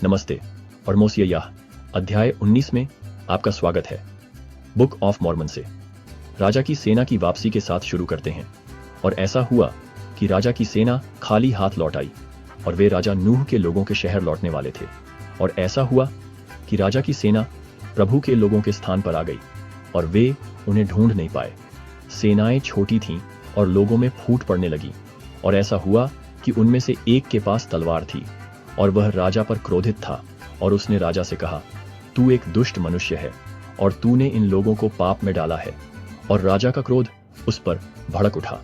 नमस्ते और मोसिया अध्याय 19 में आपका स्वागत है। बुक ऑफ मॉर्मन से राजा की सेना की वापसी के साथ शुरू करते हैं। और ऐसा हुआ कि राजा की सेना खाली हाथ लौट आई और वे राजा नूह के लोगों के शहर लौटने वाले थे। और ऐसा हुआ कि राजा की सेना प्रभु के लोगों के स्थान पर आ गई और वे उन्हें ढूंढ नहीं पाए। सेनाएं छोटी थीं और लोगों में फूट पड़ने लगी। और ऐसा हुआ कि उनमें से एक के पास तलवार थी और वह राजा पर क्रोधित था। और उसने राजा से कहा, तू एक दुष्ट मनुष्य है और तूने इन लोगों को पाप में डाला है। और राजा का क्रोध उस पर भड़क उठा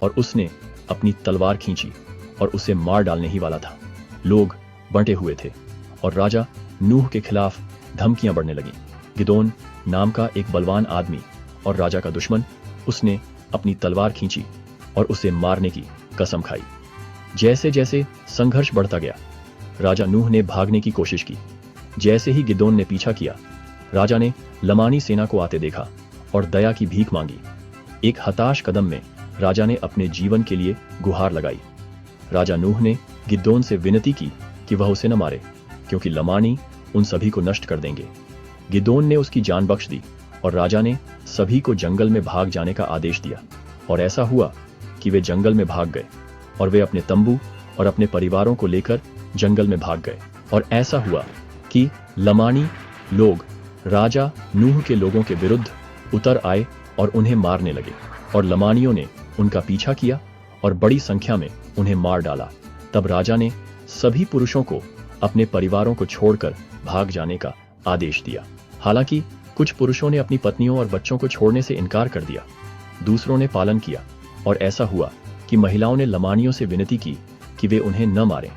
और उसने अपनी तलवार खींची और उसे मार डालने ही वाला था। लोग बंटे हुए थे और राजा नूह के खिलाफ धमकियां बढ़ने लगीं। गिदोन नाम का एक बलवान आदमी और राजा का दुश्मन, उसने अपनी तलवार खींची और उसे मारने की कसम खाई। जैसे जैसे संघर्ष बढ़ता गया, राजा नूह ने भागने की कोशिश की। जैसे ही गिदोन ने पीछा किया, राजा ने लमानी सेना को आते देखा और दया की भीख मांगी। एक हताश कदम में राजा ने अपने जीवन के लिए गुहार लगाई। राजा नूह ने गिदोन से विनती की कि वह उसे न मारे, क्योंकि लमानी उन सभी को नष्ट कर देंगे। गिदोन ने उसकी जान बख्श दी और राजा ने सभी को जंगल में भाग जाने का आदेश दिया। और ऐसा हुआ कि वे जंगल में भाग गए और वे अपने तंबू और अपने परिवारों को लेकर जंगल में भाग गए। और ऐसा हुआ कि लमानी लोग राजा नूह के लोगों के विरुद्ध उतर आए और उन्हें मारने लगे। और लमानियों ने उनका पीछा किया और बड़ी संख्या में उन्हें मार डाला। तब राजा ने सभी पुरुषों को अपने परिवारों को छोड़कर भाग जाने का आदेश दिया। हालांकि कुछ पुरुषों ने अपनी पत्नियों और बच्चों को छोड़ने से इनकार कर दिया, दूसरों ने पालन किया। और ऐसा हुआ कि महिलाओं ने लमानियों से विनती की कि वे उन्हें न मारें।